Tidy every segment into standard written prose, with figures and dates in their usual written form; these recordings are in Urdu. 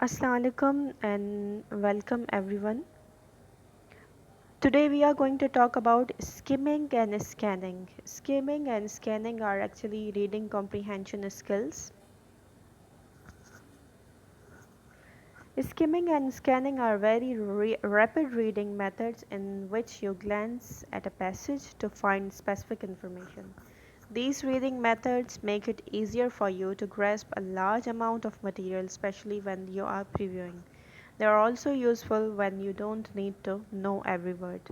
Assalamu alaikum and welcome everyone. Today we are going to talk about skimming and scanning. Skimming and scanning are actually reading comprehension skills. Skimming and scanning are very rapid reading methods in which you glance at a passage to find specific information. These reading methods make it easier for you to grasp a large amount of material, especially when you are previewing. They are also useful when you don't need to know every word.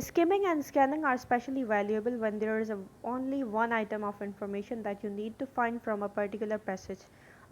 Skimming and scanning are especially valuable when there is only one item of information that you need to find from a particular passage.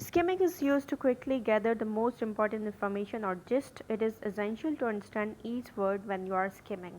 Skimming is used to quickly gather the most important information or gist. It is essential to understand each word when you are skimming.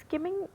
Skimming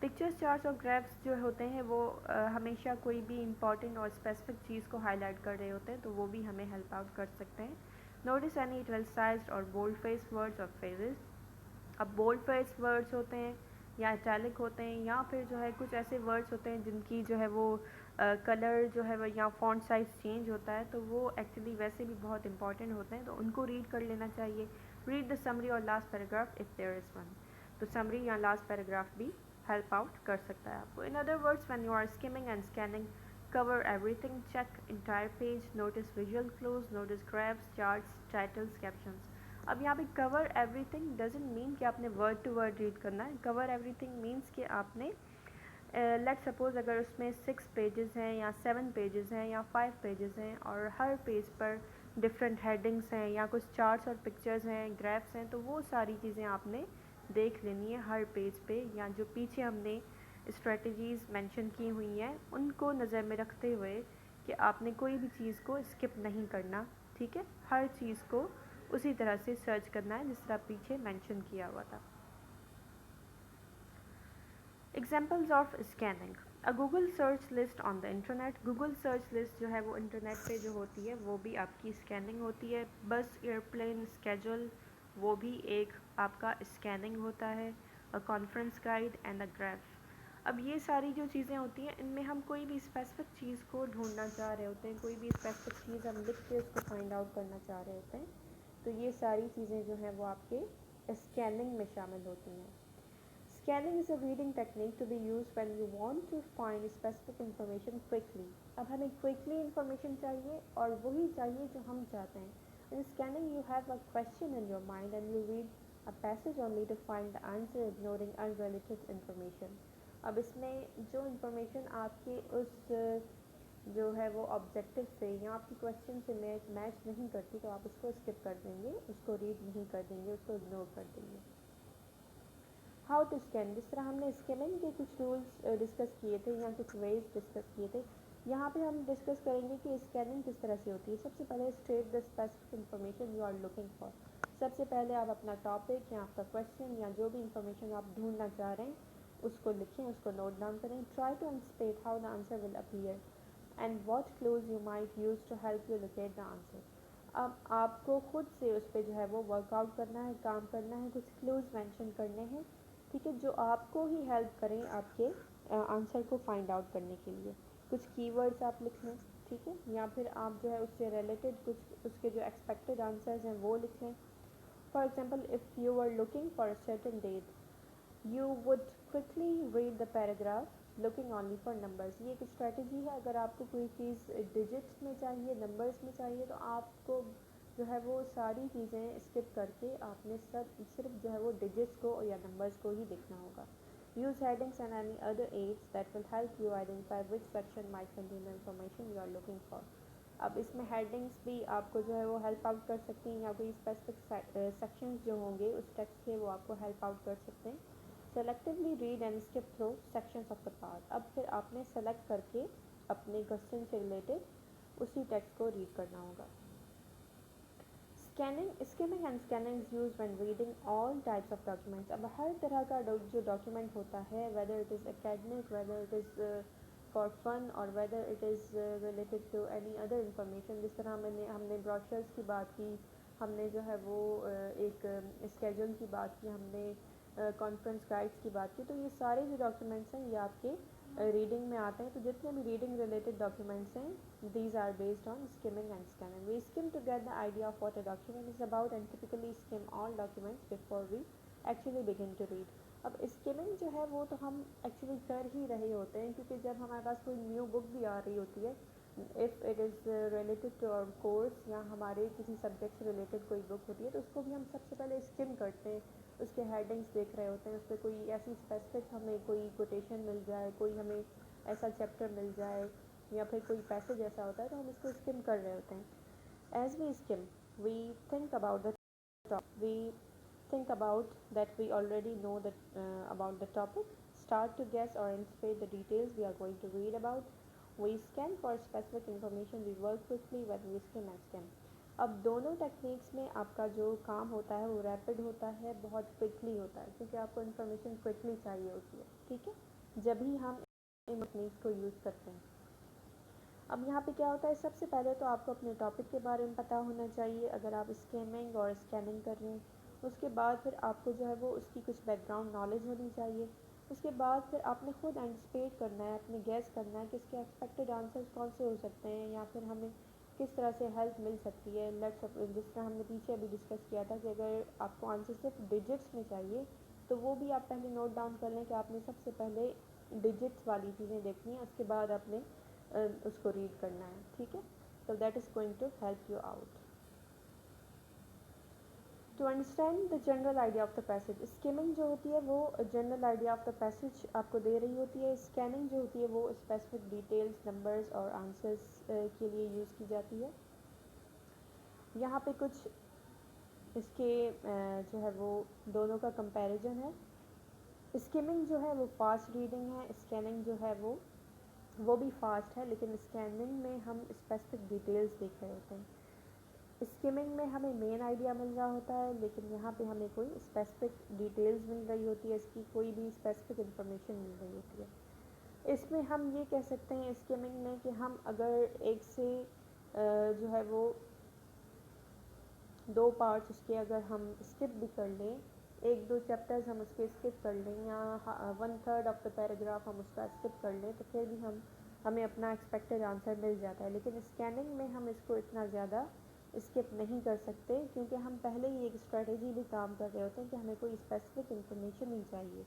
pictures charts اور گرافس جو ہوتے ہیں وہ ہمیشہ کوئی بھی امپورٹنٹ اور اسپیسیفک چیز کو ہائی لائٹ کر رہے ہوتے ہیں، تو وہ بھی ہمیں ہیلپ آؤٹ کر سکتے ہیں. نوٹس اینی ایٹلسائزڈ اور بولڈ فیس ورڈز اور فریزز. اب بولڈ فیس ورڈز ہوتے ہیں یا اٹیلک ہوتے ہیں، یا پھر جو ہے کچھ ایسے ورڈز ہوتے ہیں جن کی جو ہے وہ کلر جو ہے وہ یا فونٹ سائز چینج ہوتا ہے، تو وہ ایکچولی ویسے بھی بہت امپورٹنٹ ہوتے ہیں، تو ان کو ریڈ کر لینا چاہیے. ریڈ دا سمری اور last paragraph of there is one. تو سمری یا لاسٹ پیراگراف بھی ہیلپ آؤٹ کر سکتا ہے آپ کو. In other words when you are skimming and scanning, cover everything, check entire page, notice visual clues, notice graphs, charts, titles, captions. اب یہاں پہ cover everything doesn't mean کہ آپ نے word to word read کرنا ہے. cover everything means کہ آپ نے لیٹ سپوز اگر اس میں 6 پیجز ہیں یا 7 پیجز ہیں یا 5 پیجز ہیں اور ہر پیج پر ڈفرینٹ ہیڈنگس ہیں یا کچھ چارٹس اور پکچرز ہیں, گرافس ہیں, تو وہ ساری چیزیں آپ نے دیکھ لینی ہے ہر پیج پہ, یا جو پیچھے ہم نے اسٹریٹجیز مینشن کی ہوئی ہیں ان کو نظر میں رکھتے ہوئے کہ آپ نے کوئی بھی چیز کو اسکپ نہیں کرنا. ٹھیک ہے, ہر چیز کو اسی طرح سے سرچ کرنا ہے جس طرح پیچھے مینشن کیا ہوا تھا. Examples of scanning. Google search list on the internet. Google search list جو ہے وہ انٹرنیٹ پہ جو ہوتی ہے وہ بھی آپ کی اسکیننگ ہوتی ہے. بس ایئرپلین اسکیجول وہ بھی ایک آپ کا اسکیننگ ہوتا ہے. Conference guide and a graph. اب یہ ساری جو چیزیں ہوتی ہیں ان میں ہم کوئی بھی اسپیسیفک چیز کو ڈھونڈنا چاہ رہے ہوتے ہیں, کوئی بھی اسپیسیفک چیز ہم لکھ کے اس کو فائنڈ آؤٹ کرنا چاہ رہے ہوتے ہیں, تو یہ ساری چیزیں جو ہیں وہ آپ کے اسکیننگ میں شامل ہوتی ہیں. Scanning is a reading technique to be used when you want to find specific information quickly. اب ہمیں quickly information چاہیے اور وہی چاہیے جو ہم چاہتے ہیں. In scanning you have a question in your mind and you read a passage only to find the answer ignoring unrelated information. اب اس میں جو انفارمیشن آپ کے اس جو ہے وہ آبجیکٹیو سے یا آپ کی کوشچن سے میچ نہیں کرتی تو آپ اس کو اسکپ کر دیں گے, اس کو ریڈ نہیں کر دیں گے, اس کو اگنور کر دیں گے. How to scan. جس طرح ہم نے اسکیمنگ کے کچھ رولس ڈسکس کیے تھے یا کچھ ویز ڈسکس کیے تھے, یہاں پہ ہم ڈسکس کریں گے کہ اسکیننگ کس طرح سے ہوتی ہے. سب سے پہلے state the specific information you are looking for. سب سے پہلے آپ اپنا ٹاپک یا آپ کا کوشچن یا جو بھی انفارمیشن آپ ڈھونڈنا چاہ رہے ہیں اس کو لکھیں, اس کو نوٹ ڈاؤن کریں. Try to anticipate how the answer will appear and what clues you might use to help you locate the answer. اب آپ کو خود سے اس پہ جو ہے وہ ورک آؤٹ کرنا ہے, کام کرنا ہے, کچھ کلوز مینشن کرنے ہیں, ٹھیک ہے, جو آپ کو ہی ہیلپ کریں آپ کے آنسر کو فائنڈ آؤٹ کرنے کے لیے. کچھ کی ورڈس آپ لکھ لیں, ٹھیک ہے, یا پھر آپ جو ہے اس سے ریلیٹڈ کچھ اس کے جو ایکسپیکٹڈ آنسرز ہیں وہ لکھ لیں. For example if you are looking for a certain date you would quickly read the paragraph looking only for numbers. یہ ایک اسٹریٹجی ہے. اگر آپ کو کوئی چیز ڈیجٹس میں چاہیے, نمبرس میں چاہیے, تو آپ کو جو ہے وہ ساری چیزیں اسکپ کر کے آپ نے صرف جو ہے وہ ڈیجٹس کو یا نمبرس کو ہی دیکھنا ہوگا. Use headings and any other aids that will help you identify which section might contain the information you are looking for. اب اس میں ہیڈنگس بھی آپ کو جو ہے وہ ہیلپ آؤٹ کر سکتی ہیں, یا کوئی اسپیسیفک سیکشنز جو ہوں گے اس ٹیکسٹ کے وہ آپ کو ہیلپ آؤٹ کر سکتے ہیں. Selectively read and skip through sections of the part. اب پھر آپ نے سلیکٹ کر کے اپنے کوشچن سے ریلیٹڈ اسی ٹیکسٹ کو ریڈ کرنا ہوگا. Skimming and scanning is used when reading all types of documents. اب ہر طرح کا جو ڈاکیومنٹ ہوتا ہے, whether it is academic, whether it is for fun or whether it is related to any other information. جس طرح ہم نے بروشرز کی بات کی, ہم نے جو ہے وہ ایک اسکیجول کی بات کی, ہم نے کانفرنس گائیڈس کی بات کی, تو یہ سارے جو ڈاکیومنٹس ہیں یہ آپ کے ریڈنگ میں آتے ہیں. تو جتنے بھی ریڈنگ ریلیٹڈ ڈاکیومنٹس ہیں these are based on skimming and scanning. We skim to get the idea of what a document is about and typically skim all documents before we actually begin to read. اب اسکیمنگ جو ہے وہ تو ہم ایکچولی کر ہی رہے ہوتے ہیں, کیونکہ جب ہمارے پاس کوئی نیو بک بھی آ رہی ہوتی ہے, if it is related to our course یا ہمارے کسی سبجیکٹ سے ریلیٹڈ کوئی بک ہوتی ہے, تو اس کو بھی ہم سب سے پہلے اسکم کرتے ہیں, اس کے ہیڈنگس دیکھ رہے ہوتے ہیں, اس پہ کوئی ایسی اسپیسیفک ہمیں کوئی کوٹیشن مل جائے, کوئی ہمیں ایسا چیپٹر مل جائے, یا پھر کوئی پیسج ایسا ہوتا ہے تو ہم اس کو اسکم کر رہے ہوتے ہیں. As we skim we think about the topic, we think about that we already know that about the topic, start to guess or anticipate the details we are going to read about. We scan for specific information, we work quickly when we skim and scan. اب دونوں ٹیکنیکس میں آپ کا جو کام ہوتا ہے وہ ریپڈ ہوتا ہے, بہت کوئکلی ہوتا ہے, کیونکہ آپ کو انفارمیشن کوئکلی چاہیے ہوتی ہے, ٹھیک ہے. جب ہی ہم ان ٹیکنیکس کو یوز کرتے ہیں. اب یہاں پہ کیا ہوتا ہے، سب سے پہلے تو آپ کو اپنے ٹاپک کے بارے میں پتہ ہونا چاہیے اگر آپ اسکیمنگ اور اسکیننگ کر رہے ہیں. اس کے بعد پھر آپ کو جو ہے وہ اس کی کچھ بیک گراؤنڈ نالج ہونی چاہیے. اس کے بعد پھر آپ نے خود اینٹسپیٹ کرنا ہے، اپنے گیس کرنا ہے کہ اس کے ایکسپیکٹڈ آنسرز کون سے ہو سکتے ہیں، یا پھر ہمیں کس طرح سے ہیلپ مل سکتی ہے. جس طرح ہم نے پیچھے ابھی ڈسکس کیا تھا کہ اگر آپ کو آنسر صرف ڈیجٹس میں چاہیے تو وہ بھی آپ پہلے نوٹ ڈاؤن کر لیں کہ آپ نے سب سے پہلے ڈیجٹس والی چیزیں دیکھنی ہیں، اس کے بعد آپ نے اس کو ریڈ کرنا ہے. ٹھیک ہے، so that is going to help you out. To understand the general idea of the passage, skimming جو ہوتی ہے وہ general idea of the passage آپ کو دے رہی ہوتی ہے. scanning جو ہوتی ہے وہ specific details, numbers اور answers کے لیے یوز کی جاتی ہے. یہاں پہ کچھ اس کے جو ہے وہ دونوں کا کمپیریزن ہے. اسکیمنگ جو ہے وہ فاسٹ ریڈنگ ہے، اسکیننگ جو ہے وہ بھی فاسٹ ہے، لیکن اسکیننگ میں ہم اسپیسیفک ڈیٹیلز دیکھ رہے ہوتے ہیں. اسکیمنگ میں ہمیں مین آئیڈیا مل رہا ہوتا ہے، لیکن یہاں پہ ہمیں کوئی اسپیسیفک ڈیٹیلز مل رہی ہوتی ہے، اس کی کوئی بھی اسپیسیفک انفارمیشن مل رہی ہوتی ہے. اس میں ہم یہ کہہ سکتے ہیں اسکیمنگ میں کہ ہم اگر ایک سے جو ہے وہ دو پارٹس اس کے اگر ہم اسکپ بھی کر لیں، ایک دو چیپٹرز ہم اس کے اسکپ کر لیں، یا 1/3 آف دا پیراگراف ہم اس کا اسکپ کر لیں، تو پھر بھی ہمیں اپنا ایکسپیکٹڈ آنسر مل جاتا ہے. لیکن اسکیننگ میں ہم اس کو اتنا زیادہ اسکپ نہیں کر سکتے، کیونکہ ہم پہلے ہی ایک اسٹریٹجی بھی کام کر رہے ہوتے ہیں کہ ہمیں کوئی اسپیسیفک انفارمیشن نہیں چاہیے.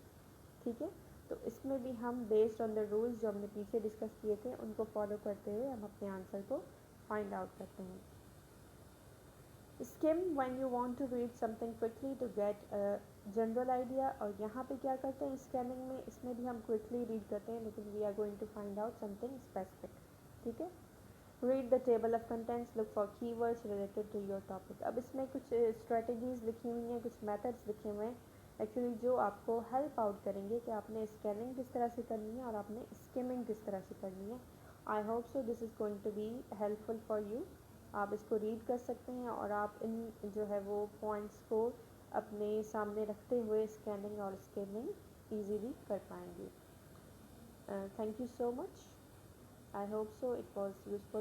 ٹھیک ہے، تو اس میں بھی ہم بیسڈ آن دا رولز جو ہم نے پیچھے ڈسکس کیے تھے ان کو فالو کرتے ہوئے ہم اپنے آنسر کو فائنڈ آؤٹ کرتے ہیں. skim when you want to read something quickly to get a general idea. اور یہاں پہ کیا کرتے ہیں اسکیمنگ میں، اس میں بھی ہم کوئکلی ریڈ کرتے ہیں لیکن we are going to find out something specific. ٹھیک ہے، read the table of contents, look for keywords related to your topic. اب اس میں کچھ اسٹریٹجیز لکھی ہوئی ہیں، کچھ میتھڈس لکھے ہوئے ہیں ایکچولی جو آپ کو ہیلپ آؤٹ کریں گے کہ آپ نے اسکیننگ کس طرح سے کرنی ہے اور آپ نے اسکیمنگ کس طرح سے کرنی ہے. I hope so this is going to be helpful for you. آپ اس کو ریڈ کر سکتے ہیں اور آپ ان جو ہے وہ پوائنٹس کو اپنے سامنے رکھتے ہوئے اسکیننگ اور اسکیمنگ ایزیلی کر پائیں گے. Thank you so much. I hope so it was useful.